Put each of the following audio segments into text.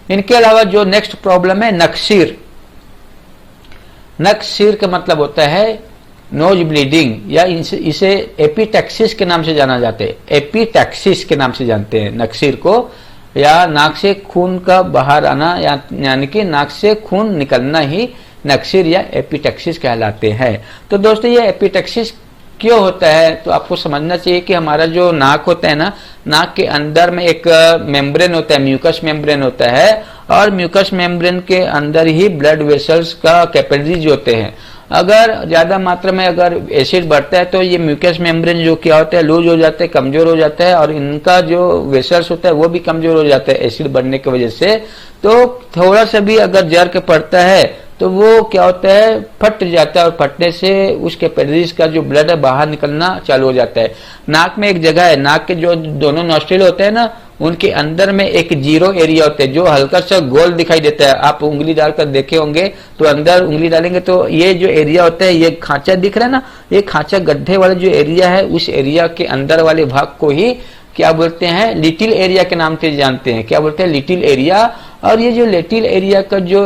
इनके अलावा जो नेक्स्ट प्रॉब्लम है नक्सीर। नक्सीर का मतलब होता है नोज ब्लीडिंग, या इसे एपिटैक्सिस के नाम से जाना जाते हैं, एपिटैक्सिस के नाम से जानते हैं नक्सीर को, या नाक से खून का बाहर आना, यानी कि नाक से खून निकलना ही नक्सीर या एपिटैक्सिस कहलाते हैं। तो दोस्तों ये एपिटैक्सिस क्यों होता है, तो आपको समझना चाहिए कि हमारा जो नाक होता है ना, नाक के अंदर में एक मेम्ब्रेन होता है, म्यूकस मेम्ब्रेन होता है, और म्यूकस मेम्ब्रेन के अंदर ही ब्लड वेसल्स का कैपिलरीज होते हैं। अगर ज्यादा मात्रा में अगर एसिड बढ़ता है तो ये म्यूकस मेम्ब्रेन जो क्या होता है लूज हो जाता है, कमजोर हो जाता है, और इनका जो वेसल्स होता है वो भी कमजोर हो जाता है एसिड बढ़ने की वजह से। तो थोड़ा सा भी अगर जर्क पड़ता है तो वो क्या होता है फट जाता है, और फटने से उस कैपिलरीज का जो ब्लड है बाहर निकलना चालू हो जाता है। नाक में एक जगह है, नाक के जो दोनों नॉस्ट्रिल होते हैं ना, उनके अंदर में एक जीरो एरिया होता है जो हल्का सा गोल दिखाई देता है। आप उंगली डालकर देखे होंगे तो अंदर उंगली डालेंगे तो ये जो एरिया होता है, ये खांचा दिख रहा है ना, ये खांचा गड्ढे वाला जो एरिया है, उस एरिया के अंदर वाले भाग को ही क्या बोलते हैं लिटिल एरिया के नाम से जानते हैं। क्या बोलते हैं लिटिल एरिया। और ये जो लिटिल एरिया का जो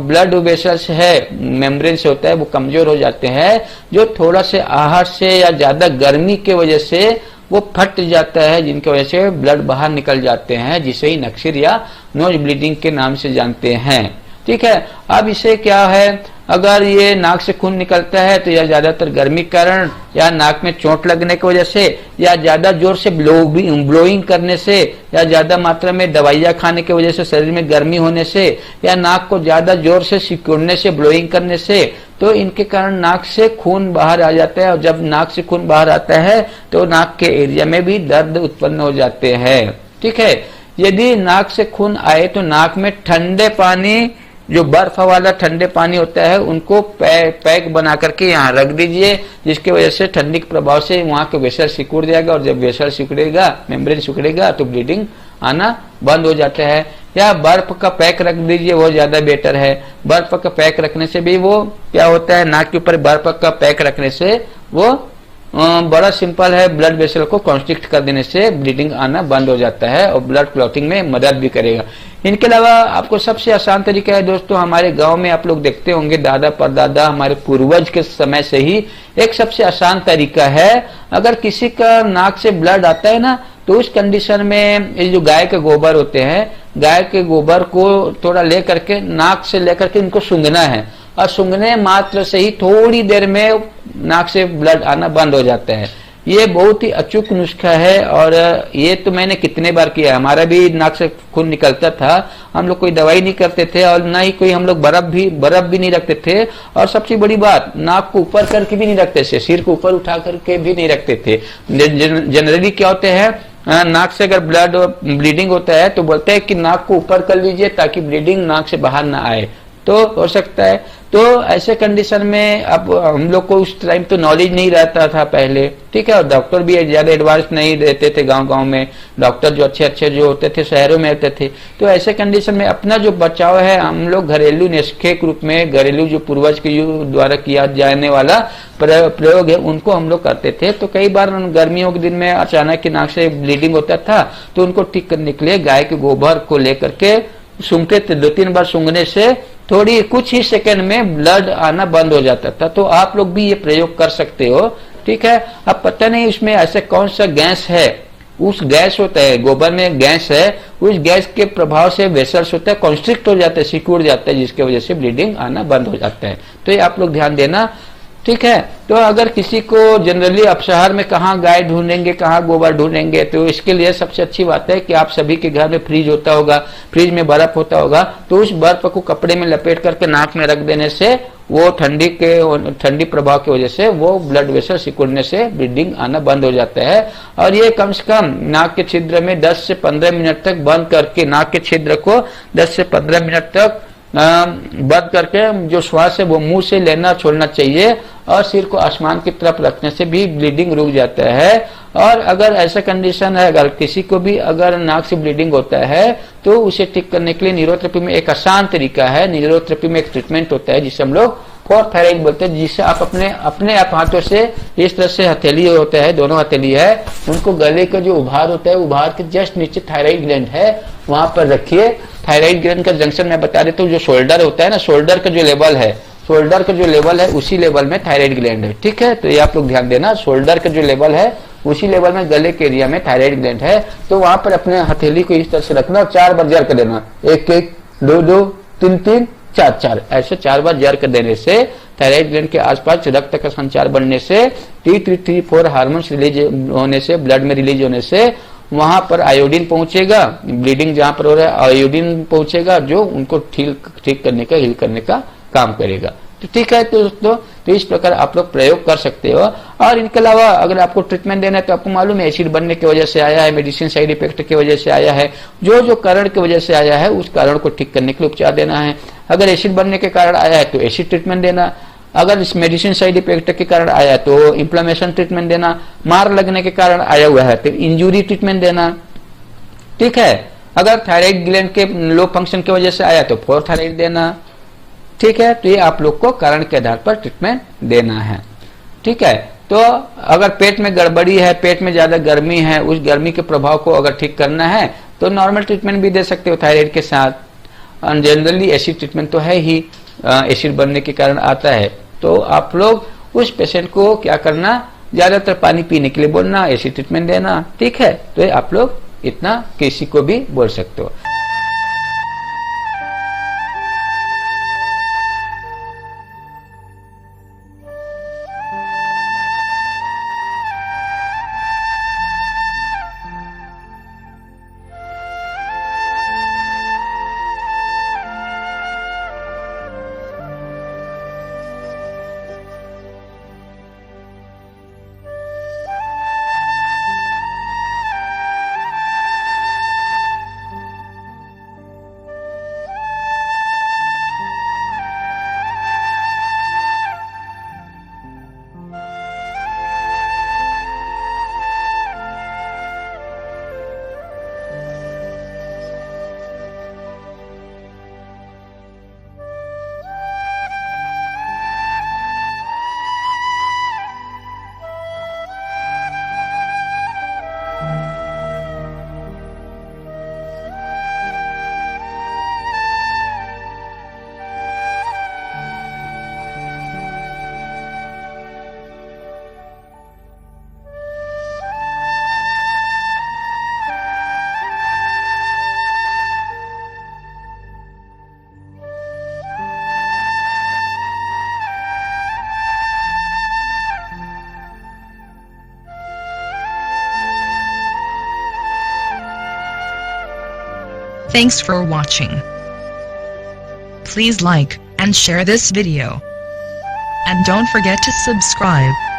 ब्लड वेसल्स है मेम्ब्रेन से होता है वो कमजोर हो जाते हैं, जो थोड़ा से आहार से या ज्यादा गर्मी के वजह से वो फट जाता है, जिनकी वजह से ब्लड बाहर निकल जाते हैं, जिसे ही नक्सीर या नोज ब्लीडिंग के नाम से जानते हैं। ठीक है। अब इसे क्या है, अगर ये नाक से खून निकलता है तो यह ज्यादातर गर्मी के कारण, या नाक में चोट लगने की वजह से, या ज्यादा जोर से ब्लोइंग करने से, या ज्यादा मात्रा में दवाइयां खाने की वजह से शरीर में गर्मी होने से, या नाक को ज्यादा जोर से सिकुड़ने से, ब्लोइंग करने से, तो इनके कारण नाक से खून बाहर आ जाता है। और जब नाक से खून बाहर आता है तो नाक के एरिया में भी दर्द उत्पन्न हो जाते हैं। ठीक है। यदि नाक से खून आए तो नाक में ठंडे पानी, जो बर्फ वाला ठंडे पानी होता है, उनको पैक बना करके यहाँ रख दीजिए, जिसकी वजह से ठंडी के प्रभाव से वहां के वेसल सिकुड़ जाएगा, और जब वेसल सिकुड़ेगा, मेम्ब्रेन सिकुड़ेगा, तो ब्लीडिंग आना बंद हो जाता है। या बर्फ का पैक रख दीजिए, वो ज्यादा बेटर है। बर्फ का पैक रखने से भी वो क्या होता है, नाक के ऊपर बर्फ का पैक रखने से वो बड़ा सिंपल है, ब्लड वेसल को कॉन्स्ट्रिक्ट कर देने से ब्लीडिंग आना बंद हो जाता है और ब्लड क्लॉटिंग में मदद भी करेगा। इनके अलावा आपको सबसे आसान तरीका है दोस्तों, हमारे गांव में आप लोग देखते होंगे, दादा परदादा हमारे पूर्वज के समय से ही एक सबसे आसान तरीका है, अगर किसी का नाक से ब्लड आता है ना, तो उस कंडीशन में ये जो गाय के गोबर होते हैं, गाय के गोबर को थोड़ा ले करके नाक से लेकर के इनको सूंघना है, और सूंघने मात्र से ही थोड़ी देर में नाक से ब्लड आना बंद हो जाता है। ये बहुत ही अचूक नुस्खा है, और ये तो मैंने कितने बार किया। हमारा भी नाक से खून निकलता था, हम लोग कोई दवाई नहीं करते थे, और ना ही कोई हम लोग बर्फ भी नहीं रखते थे, और सबसे बड़ी बात नाक को ऊपर करके भी नहीं रखते थे, सिर को ऊपर उठा करके भी नहीं रखते थे। जनरली क्या होते हैं, नाक से अगर ब्लीडिंग होता है तो बोलते हैं कि नाक को ऊपर कर लीजिए ताकि ब्लीडिंग नाक से बाहर ना आए, तो हो सकता है। तो ऐसे कंडीशन में अब हम लोग को उस टाइम तो नॉलेज नहीं रहता था पहले, ठीक है, और डॉक्टर भी ज्यादा एडवांस नहीं रहते थे गांव में, डॉक्टर जो अच्छे जो होते थे शहरों में रहते थे। तो ऐसे कंडीशन में अपना जो बचाव है हम लोग घरेलू नुस्खे के रूप में, घरेलू जो पूर्वज के द्वारा किया जाने वाला प्रयोग है उनको हम लोग करते थे। तो कई बार गर्मियों के दिन में अचानक नाक से ब्लीडिंग होता था, तो उनको ठीक करने के लिए गाय के गोबर को लेकर के सूंघते थे, 2-3 बार सूंघने से थोड़ी कुछ ही सेकंड में ब्लड आना बंद हो जाता था। तो आप लोग भी ये प्रयोग कर सकते हो, ठीक है। अब पता नहीं इसमें ऐसे कौन सा गैस है, उस गैस होता है, गोबर में गैस है, उस गैस के प्रभाव से वेसल्स होता है कॉन्स्ट्रिक्ट हो जाता है, सिकुड़ जाता है, जिसकी वजह से ब्लीडिंग आना बंद हो जाता है। तो ये आप लोग ध्यान देना, ठीक है। तो अगर किसी को जनरली आप शहर में कहाँ गाय ढूंढेंगे, कहाँ गोबर ढूंढेंगे, तो इसके लिए सबसे अच्छी बात है कि आप सभी के घर में फ्रिज होता होगा, फ्रिज में बर्फ होता होगा, तो उस बर्फ को कपड़े में लपेट करके नाक में रख देने से वो ठंडी प्रभाव की वजह से वो ब्लड वेसल सिकुड़ने से ब्लीडिंग आना बंद हो जाता है। और ये कम से कम नाक के छिद्र में 10 से 15 मिनट तक बंद करके, नाक के छिद्र को 10 से 15 मिनट तक बंद करके जो श्वास है वो मुंह से लेना छोड़ना चाहिए, और सिर को आसमान की तरफ रखने से भी ब्लीडिंग रुक जाता है। और अगर ऐसा कंडीशन है, अगर किसी को भी अगर नाक से ब्लीडिंग होता है तो उसे ठीक करने के लिए न्यूरोथेरेपी में एक आसान तरीका है। न्यूरोथेरेपी में एक ट्रीटमेंट होता है जिसे हम लोग फोर थायराइड बोलते हैं, जिसे आप अपने आप हाथों से इस तरह से हथेली होता है, दोनों हथेली है, उनको गले का जो उभार होता है, उभार के जस्ट नीचे थायराइड ग्लैंड है, वहां पर रखिए। थायराइड ग्लैंड का जंक्शन मैं बता देता हूँ, जो शोल्डर होता है ना, शोल्डर का जो लेवल है, शोल्डर का जो लेवल है उसी लेवल में थायराइड ग्लैंड है, ठीक है। तो ये आप लोग ध्यान देना, शोल्डर का जो लेवल है उसी लेवल में गले के एरिया में थायराइड ग्लैंड है। तो वहां पर अपने हथेली को इस तरह से रखना, 4 बार जार कर देना, 1 1 2 2 3 3 4 4, ऐसे 4 बार जार कर देने से थायराइड ग्लैंड के आसपास रक्त का संचार बनने से, T3T4 हार्मोन्स रिलीज होने से, ब्लड में रिलीज होने से वहां पर आयोडीन पहुंचेगा, ब्लीडिंग जहां पर हो रहा है आयोडीन पहुंचेगा, जो उनको ठीक करने का, हील करने का काम करेगा। तो ठीक है तो दोस्तों, तो इस प्रकार आप लोग प्रयोग कर सकते हो। और इनके अलावा अगर आपको ट्रीटमेंट देना है तो आपको मालूम है एसिड बनने की वजह से आया है, मेडिसिन साइड इफेक्ट की वजह से आया है, जो कारण की वजह से आया है उस कारण को ठीक करने के लिए उपचार देना है। अगर एसिड बनने के कारण आया है तो एसिड ट्रीटमेंट देना, अगर इस मेडिसिन साइड इफेक्ट के कारण आया है तो इंफ्लेमेशन ट्रीटमेंट देना, मार लगने के कारण आया हुआ है तो इंजुरी ट्रीटमेंट देना, ठीक है। अगर थायराइड ग्लैंड के लो फंक्शन की वजह से आया तो 4 थायराइड देना, ठीक है। तो ये आप लोग को कारण के आधार पर ट्रीटमेंट देना है, ठीक है। तो अगर पेट में गड़बड़ी है, पेट में ज्यादा गर्मी है, उस गर्मी के प्रभाव को अगर ठीक करना है तो नॉर्मल ट्रीटमेंट भी दे सकते हो थायराइड के साथ। जनरली एसिड ट्रीटमेंट तो है ही, एसिड बनने के कारण आता है, तो आप लोग उस पेशेंट को क्या करना, ज्यादातर पानी पीने के लिए बोलना, एसिड ट्रीटमेंट देना, ठीक है। तो आप लोग इतना किसी को भी बोल सकते हो। Thanks for watching. Please like and share this video. And don't forget to subscribe.